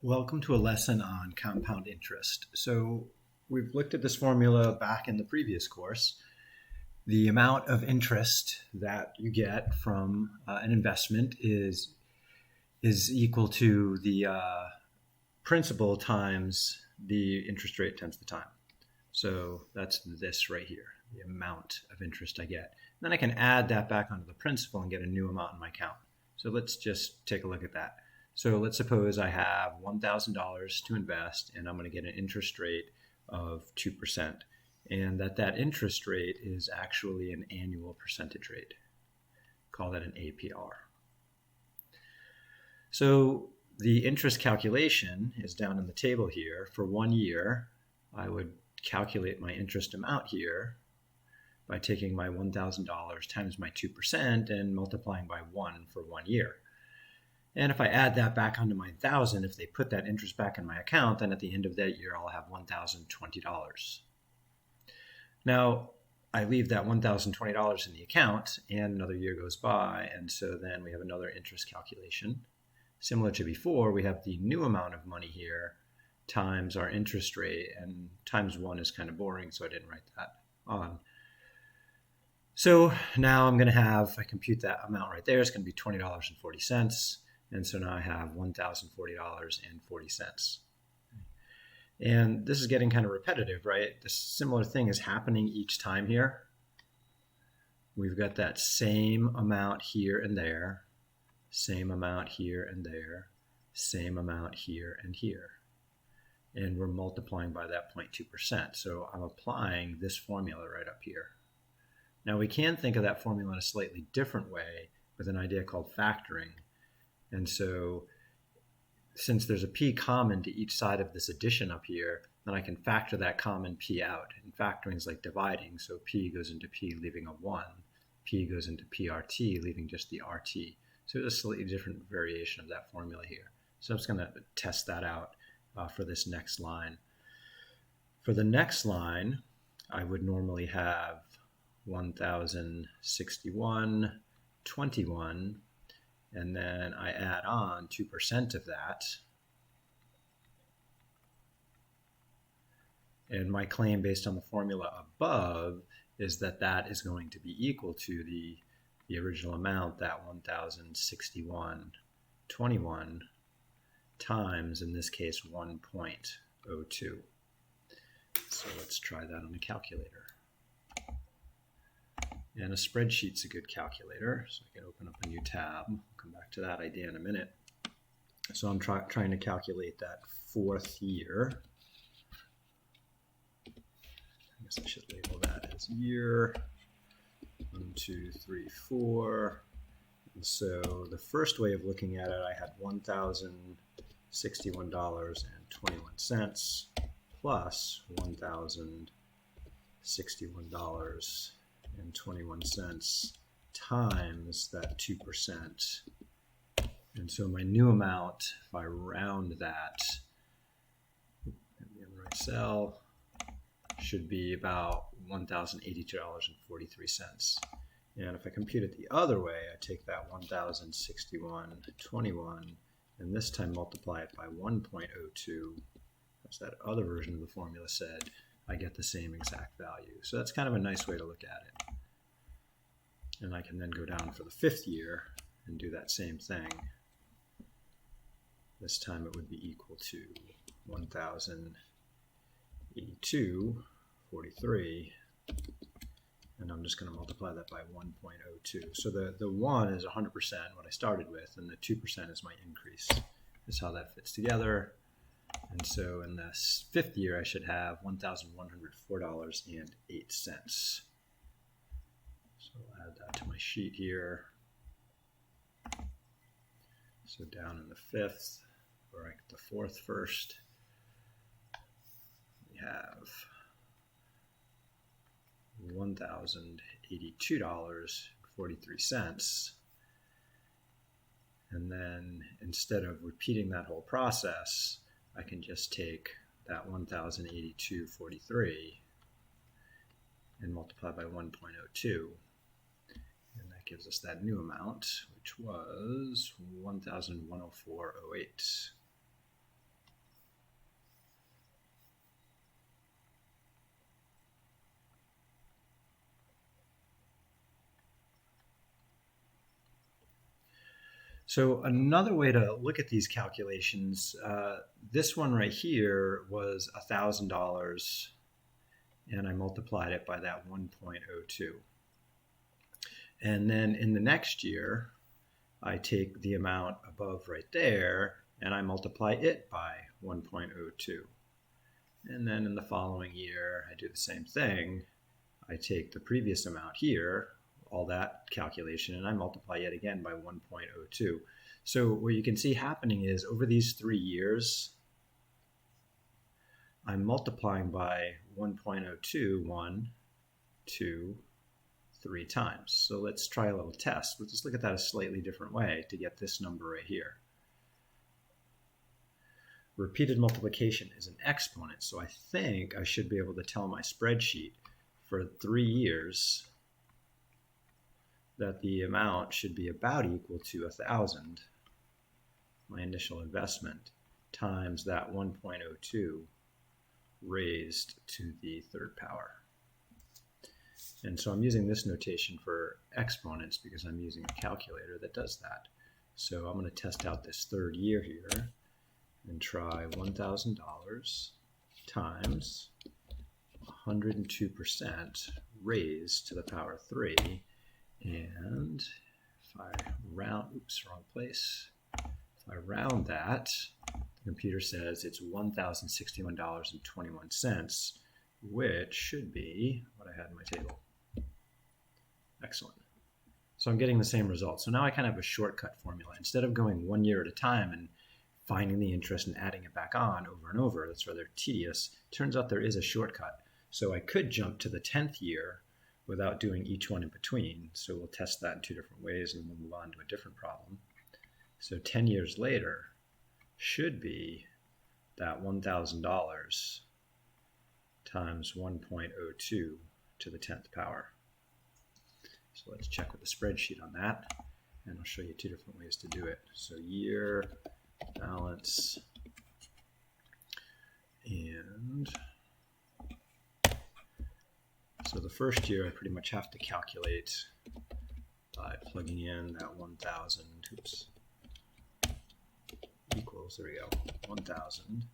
Welcome to a lesson on compound interest. So we've looked at this formula back in the previous course. The amount of interest that you get from an investment is equal to the principal times the interest rate times the time. So that's this right here, the amount of interest I get. Then I can add that back onto the principal and get a new amount in my account. So let's just take a look at that. So let's suppose I have $1,000 to invest and I'm going to get an interest rate of 2%, and that interest rate is actually an annual percentage rate. Call that an APR. So the interest calculation is down in the table here. For 1 year, I would calculate my interest amount here by taking my $1,000 times my 2% and multiplying by 1 for 1 year. And if I add that back onto my 1,000, if they put that interest back in my account, then at the end of that year, I'll have $1,020. Now, I leave that $1,020 in the account, and another year goes by, and so then we have another interest calculation. Similar to before, we have the new amount of money here times our interest rate, and times 1 is kind of boring, so I didn't write that on. So now I'm going to have, if I compute that amount right there, it's going to be $20.40. And so now I have $1,040.40. And this is getting kind of repetitive, right? This similar thing is happening each time here. We've got that same amount here and there, same amount here and there, same amount here and here. And we're multiplying by that 0.2%. So I'm applying this formula right up here. Now we can think of that formula in a slightly different way with an idea called factoring. And so since there's a p common to each side of this addition up here, then I can factor that common p out. And factoring is like dividing, so p goes into p, leaving a 1. P goes into PRT, leaving just the RT. So there's a slightly different variation of that formula here. So I'm just going to test that out for this next line. For the next line, I would normally have 1,061.21, and then I add on 2% of that. And my claim based on the formula above is that that is going to be equal to the original amount, that 1,061.21 times, in this case, 1.02. So let's try that on a calculator. And a spreadsheet's a good calculator, so I can open up a new tab. I'll come back to that idea in a minute. So I'm trying to calculate that 4th year. I guess I should label that as year. 1, 2, 3, 4. And so the first way of looking at it, I had $1,061.21 plus $1,061.21 times that 2%. And so my new amount, if I round that in the right cell, should be about $1,082.43. And if I compute it the other way, I take that 1,061.21 and this time multiply it by 1.02, as that other version of the formula said, I get the same exact value. So that's kind of a nice way to look at it. And I can then go down for the 5th year and do that same thing. This time it would be equal to 1,082.43. And I'm just going to multiply that by 1.02. So the 1 is 100% what I started with, and the 2% is my increase. That's how that fits together. And so in the 5th year, I should have $1,104.08. So I'll add that to my sheet here. So down in the 5th, or like the 4th first, we have $1,082.43. And then instead of repeating that whole process, I can just take that 1,082.43 and multiply by 1.02. And that gives us that new amount, which was 1,104.08. So another way to look at these calculations, this one right here was $1,000, and I multiplied it by that 1.02. And then in the next year, I take the amount above right there, and I multiply it by 1.02. And then in the following year, I do the same thing. I take the previous amount here, all that calculation, and I multiply it again by 1.02. So what you can see happening is over these 3 years, I'm multiplying by 1.02, 1, 2, 3 times. So let's try a little test. Let's just look at that a slightly different way to get this number right here. Repeated multiplication is an exponent, so I think I should be able to tell my spreadsheet for 3 years that the amount should be about equal to 1,000, my initial investment, times that 1.02 raised to the third power. And so I'm using this notation for exponents because I'm using a calculator that does that. So I'm going to test out this third year here and try $1,000 times 102% raised to the power 3. And if I round, oops, wrong place. If I round that, the computer says it's $1,061.21, which should be what I had in my table. Excellent. So I'm getting the same result. So now I kind of have a shortcut formula. Instead of going 1 year at a time and finding the interest and adding it back on over and over, that's rather tedious. Turns out there is a shortcut. So I could jump to the 10th year without doing each one in between. So we'll test that in 2 different ways and we'll move on to a different problem. So 10 years later should be that $1,000 times 1.02 to the 10th power. So let's check with the spreadsheet on that, and I'll show you 2 different ways to do it. So year, balance, and so the first year I pretty much have to calculate by plugging in that 1,000, oops, equals, there we go, 1,000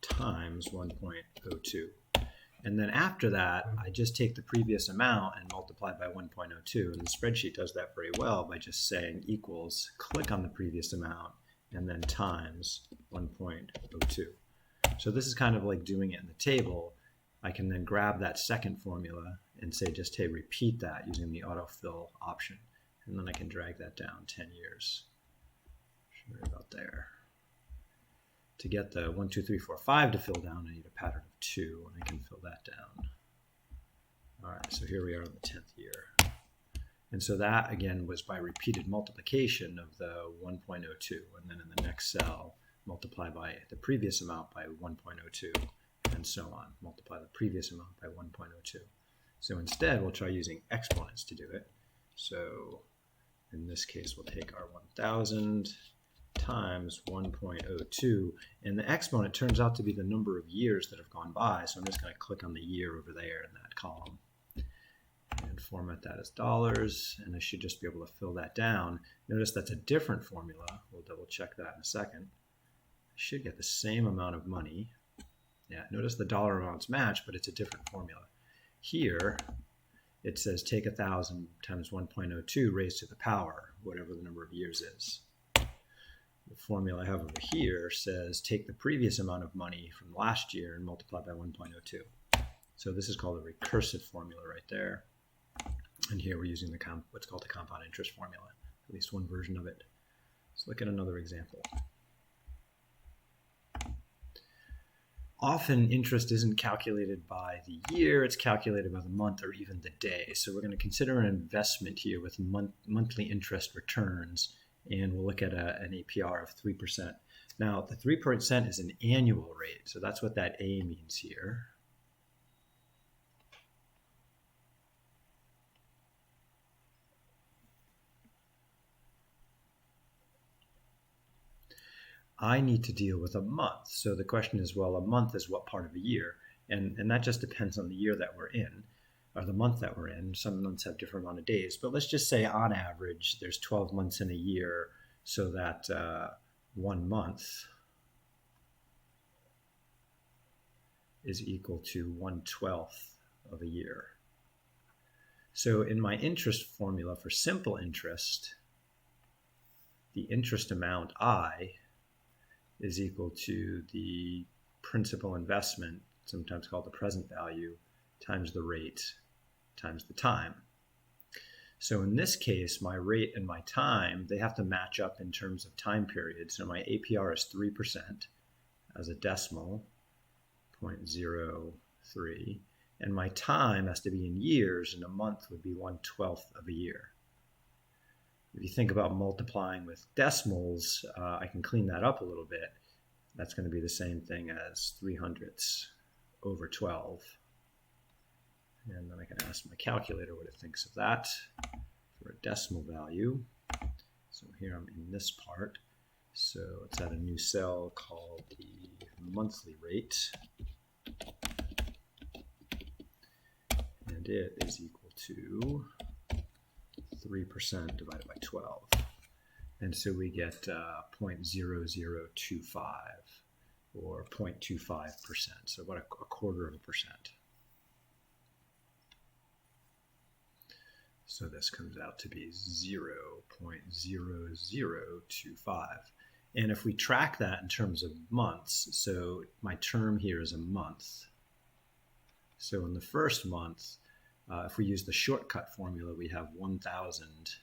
times 1.02. And then after that, I just take the previous amount and multiply by 1.02. And the spreadsheet does that very well by just saying equals, click on the previous amount, and then times 1.02. So this is kind of like doing it in the table. I can then grab that second formula and say just, hey, repeat that using the autofill option. And then I can drag that down 10 years. Right about there. To get the 1, 2, 3, 4, 5 to fill down, I need a pattern of 2, and I can fill that down. All right, so here we are in the 10th year. And so that, again, was by repeated multiplication of the 1.02, and then in the next cell, multiply by the previous amount by 1.02, and so on. Multiply the previous amount by 1.02. So instead, we'll try using exponents to do it. So in this case, we'll take our 1,000 times 1.02, and the exponent turns out to be the number of years that have gone by, so I'm just going to click on the year over there in that column and format that as dollars, and I should just be able to fill that down. Notice that's a different formula. We'll double check that in a second. I should get the same amount of money. Yeah, notice the dollar amounts match, but it's a different formula. Here it says take 1,000 times 1.02 raised to the power, whatever the number of years is. The formula I have over here says take the previous amount of money from last year and multiply by 1.02. So this is called a recursive formula right there. And here we're using the what's called the compound interest formula, at least one version of it. Let's look at another example. Often interest isn't calculated by the year, it's calculated by the month or even the day. So we're going to consider an investment here with monthly interest returns, and we'll look at an APR of 3%. Now, the 3% is an annual rate, so that's what that A means here. I need to deal with a month. So the question is, well, a month is what part of a year? And that just depends on the year that we're in, or the month that we're in. Some months have different amount of days, but let's just say on average, there's 12 months in a year. so that 1 month is equal to 1/12 of a year. So in my interest formula for simple interest, the interest amount I is equal to the principal investment, sometimes called the present value, times the rate times the time. So in this case, my rate and my time, they have to match up in terms of time period. So my APR is 3% as a decimal, 0.03. And my time has to be in years, and a month would be 1/12 of a year. If you think about multiplying with decimals, I can clean that up a little bit. That's going to be the same thing as 300ths over 12. And then I can ask my calculator what it thinks of that for a decimal value. So here I'm in this part. So let's add a new cell called the monthly rate. And it is equal to 3% divided by 12. And so we get 0.0025 or 0.25%. So about a quarter of a percent. So this comes out to be 0.0025. And if we track that in terms of months, so my term here is a month. So in the first month, if we use the shortcut formula, we have 1,000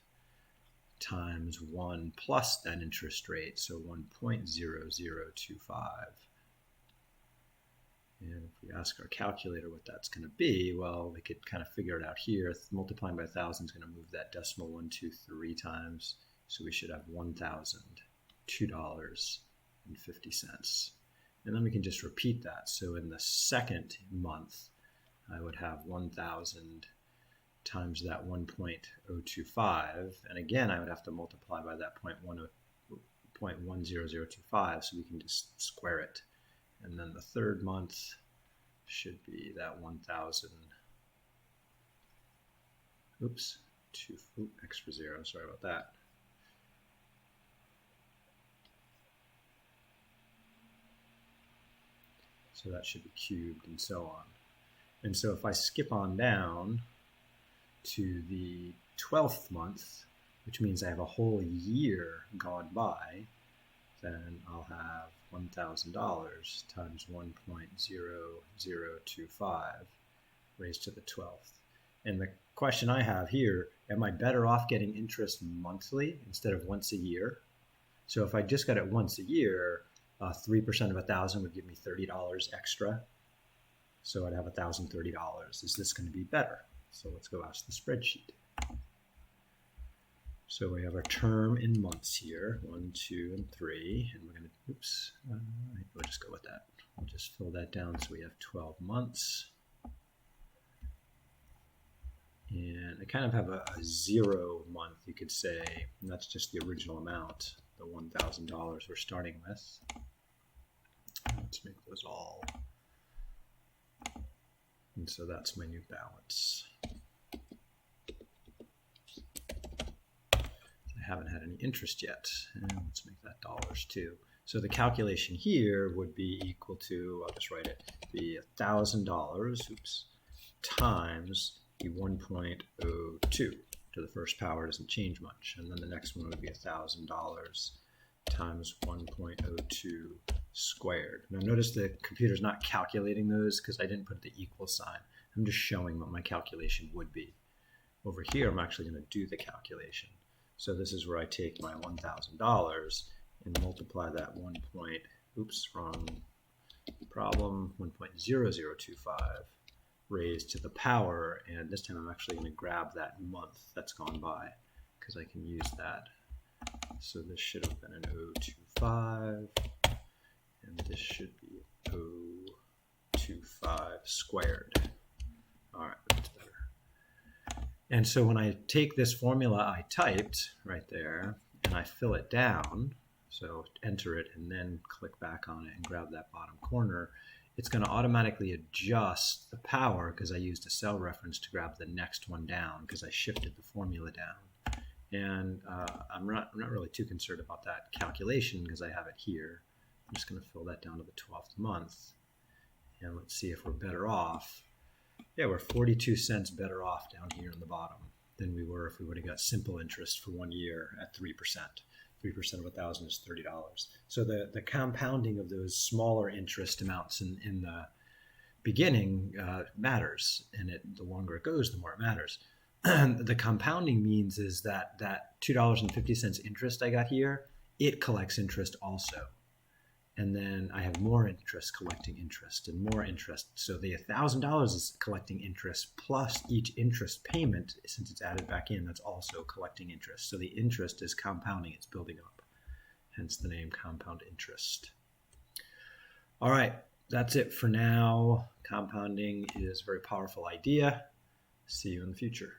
times 1 plus that interest rate, so 1.0025. And if we ask our calculator what that's going to be, well, we could kind of figure it out here. Multiplying by 1,000 is going to move that decimal 1, 2, 3 times. So we should have $1,002.50. And then we can just repeat that. So in the second month, I would have 1,000 times that 1.025. And again, I would have to multiply by that 0.10025, so we can just square it. And then the third month should be that 1,000. Extra zero, sorry about that. So that should be cubed and so on. And so if I skip on down to the 12th month, which means I have a whole year gone by, then I'll have $1,000 times 1.0025 raised to the 12th. And the question I have here, am I better off getting interest monthly instead of once a year? So if I just got it once a year, 3% of 1,000 would give me $30 extra. So I'd have $1,030. Is this going to be better? So let's go ask the spreadsheet. So we have our term in months here, 1, 2, and 3, and we're going to, we'll just go with that. We'll just fill that down so we have 12 months. And I kind of have a 0 month, you could say, and that's just the original amount, the $1,000 we're starting with. Let's make those all. And so that's my new balance. I haven't had any interest yet. And let's make that dollars too. So the calculation here would be equal to, I'll just write it, be $1,000, times the 1.02 to the first power doesn't change much. And then the next one would be $1,000 times 1.02 squared. Now notice the computer's not calculating those because I didn't put the equal sign. I'm just showing what my calculation would be. Over here, I'm actually going to do the calculation. So this is where I take my $1,000 and multiply that 1.0025 raised to the power, and this time I'm actually going to grab that month that's gone by because I can use that. So this should have been an 025, and this should be 025 squared. All right, that's better. And so when I take this formula I typed right there and I fill it down, so enter it and then click back on it and grab that bottom corner, it's going to automatically adjust the power because I used a cell reference to grab the next one down because I shifted the formula down. And I'm not really too concerned about that calculation because I have it here. I'm just going to fill that down to the 12th month. And let's see if we're better off. Yeah, we're 42 cents better off down here in the bottom than we were if we would have got simple interest for 1 year at 3%. 3% of 1,000 is $30. So the compounding of those smaller interest amounts in the beginning matters, and the longer it goes, the more it matters. The compounding means is that $2.50 interest I got here, it collects interest also. And then I have more interest collecting interest and more interest. So the $1,000 is collecting interest plus each interest payment, since it's added back in, that's also collecting interest. So the interest is compounding, it's building up. Hence the name compound interest. All right, that's it for now. Compounding is a very powerful idea. See you in the future.